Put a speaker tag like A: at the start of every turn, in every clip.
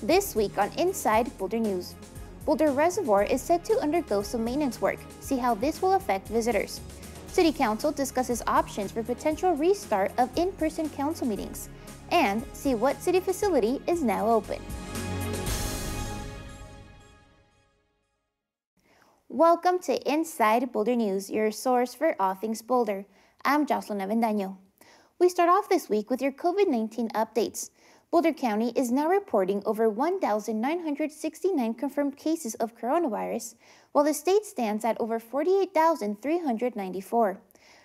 A: This week on Inside Boulder News, Boulder Reservoir is set to undergo some maintenance work. See how this will affect visitors. City Council discusses options for potential restart of in-person council meetings, and see what city facility is now open. Welcome to Inside Boulder News, your source for all things Boulder. I'm Jocelyn Avendaño. We start off this week with your COVID-19 updates. Boulder County is now reporting over 1,969 confirmed cases of coronavirus, while the state stands at over 48,394.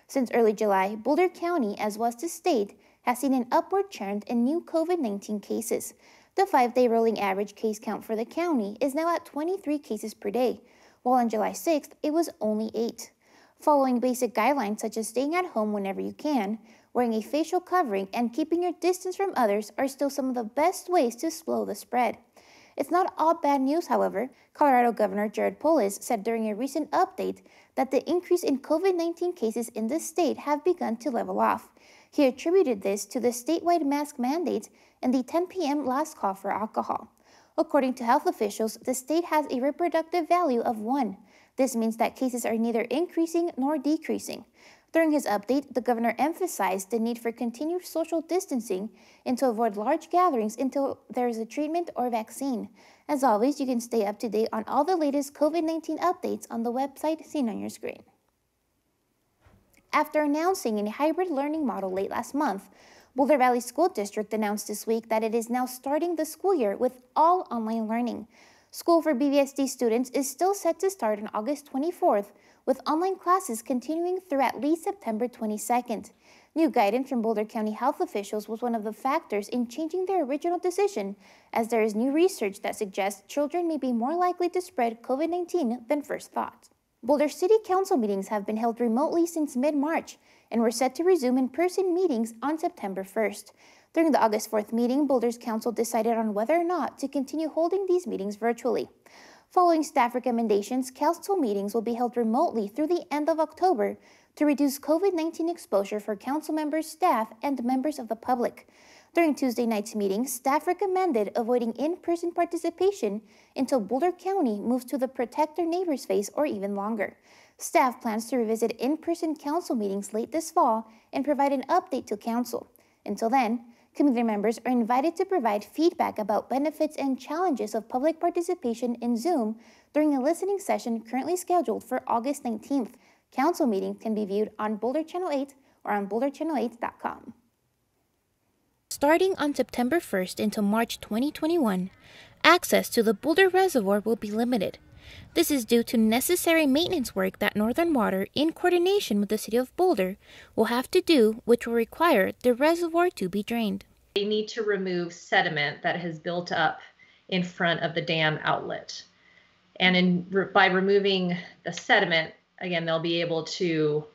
A: Since early July, Boulder County, as well as the state, has seen an upward trend in new COVID-19 cases. The 5-day rolling average case count for the county is now at 23 cases per day, while on July 6th, it was only 8. Following basic guidelines such as staying at home whenever you can, wearing a facial covering, and keeping your distance from others are still some of the best ways to slow the spread. It's not all bad news, however. Colorado Governor Jared Polis said during a recent update that the increase in COVID-19 cases in the state have begun to level off. He attributed this to the statewide mask mandate and the 10 p.m. last call for alcohol. According to health officials, the state has a reproductive value of 1. This means that cases are neither increasing nor decreasing. During his update, the governor emphasized the need for continued social distancing and to avoid large gatherings until there is a treatment or vaccine. As always, you can stay up to date on all the latest COVID-19 updates on the website seen on your screen. After announcing a hybrid learning model late last month, Boulder Valley School District announced this week that it is now starting the school year with all online learning. School for BVSD students is still set to start on August 24th, with online classes continuing through at least September 22nd. New guidance from Boulder County health officials was one of the factors in changing their original decision, as there is new research that suggests children may be more likely to spread COVID-19 than first thought. Boulder City Council meetings have been held remotely since mid-March and were set to resume in-person meetings on September 1st. During the August 4th meeting, Boulder's council decided on whether or not to continue holding these meetings virtually. Following staff recommendations, council meetings will be held remotely through the end of October to reduce COVID-19 exposure for council members, staff, and members of the public. During Tuesday night's meeting, staff recommended avoiding in-person participation until Boulder County moves to the Protect Our Neighbors phase or even longer. Staff plans to revisit in-person council meetings late this fall and provide an update to council. Until then, community members are invited to provide feedback about benefits and challenges of public participation in Zoom during a listening session currently scheduled for August 19th. Council meetings can be viewed on Boulder Channel 8 or on boulderchannel8.com. Starting on September 1st until March 2021, access to the Boulder Reservoir will be limited. This is due to necessary maintenance work that Northern Water, in coordination with the City of Boulder, will have to do, which will require the reservoir to be drained.
B: They need to remove sediment that has built up in front of the dam outlet. And by removing the sediment, again, they'll be able to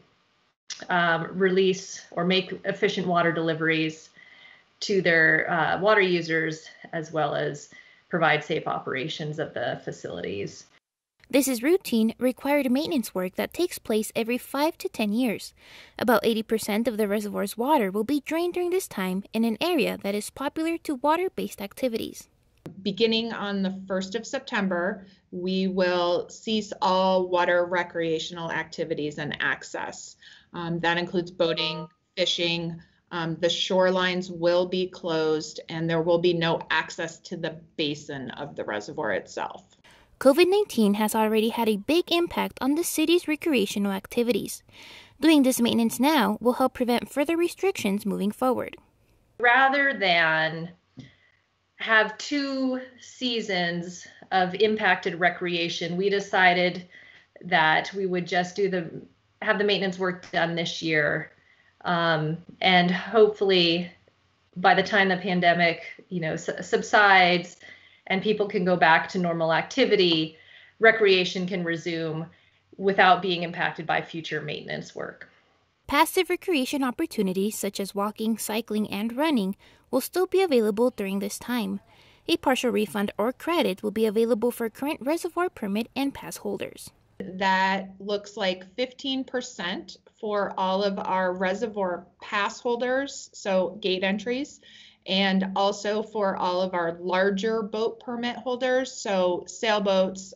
B: release or make efficient water deliveries to their water users, as well as provide safe operations of the facilities.
A: This is routine, required maintenance work that takes place every 5 to 10 years. About 80% of the reservoir's water will be drained during this time in an area that is popular to water-based activities.
C: Beginning on the 1st of September, we will cease all water recreational activities and access. That includes boating, fishing. The shorelines will be closed, and there will be no access to the basin of the reservoir itself.
A: COVID-19 has already had a big impact on the city's recreational activities. Doing this maintenance now will help prevent further restrictions moving forward.
B: Rather than have 2 seasons of impacted recreation, we decided that we would just have the maintenance work done this year. And hopefully by the time the pandemic, subsides and people can go back to normal activity, recreation can resume without being impacted by future maintenance work.
A: Passive recreation opportunities such as walking, cycling, and running will still be available during this time. A partial refund or credit will be available for current reservoir permit and pass holders.
C: That looks like 15% for all of our reservoir pass holders, so gate entries, and also for all of our larger boat permit holders, so sailboats,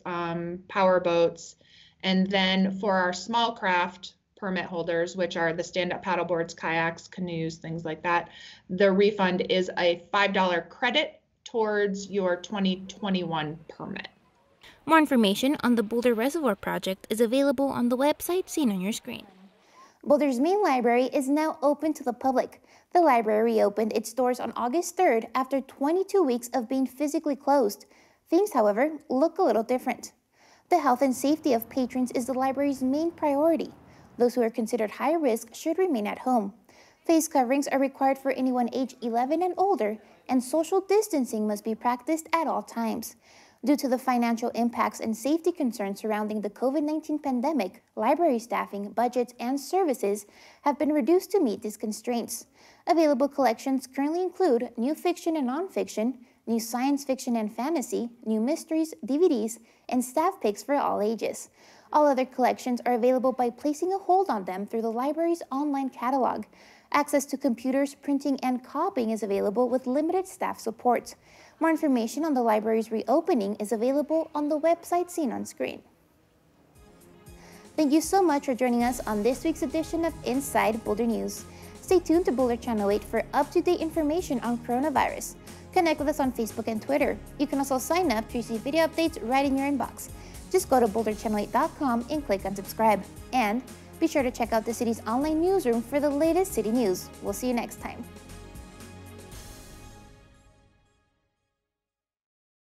C: power boats, and then for our small craft permit holders, which are the stand-up paddleboards, kayaks, canoes, things like that, the refund is a $5 credit towards your 2021 permit.
A: More information on the Boulder Reservoir project is available on the website seen on your screen. Boulder's main library is now open to the public. The library reopened its doors on August 3rd after 22 weeks of being physically closed. Things, however, look a little different. The health and safety of patrons is the library's main priority. Those who are considered high risk should remain at home. Face coverings are required for anyone age 11 and older, and social distancing must be practiced at all times. Due to the financial impacts and safety concerns surrounding the COVID-19 pandemic, library staffing, budgets, and services have been reduced to meet these constraints. Available collections currently include new fiction and nonfiction, new science fiction and fantasy, new mysteries, DVDs, and staff picks for all ages. All other collections are available by placing a hold on them through the library's online catalog. Access to computers, printing, and copying is available with limited staff support. More information on the library's reopening is available on the website seen on screen. Thank you so much for joining us on this week's edition of Inside Boulder News. Stay tuned to Boulder Channel 8 for up-to-date information on coronavirus. Connect with us on Facebook and Twitter. You can also sign up to receive video updates right in your inbox. Just go to boulderchannel8.com and click on subscribe. And be sure to check out the city's online newsroom for the latest city news. We'll see you next time.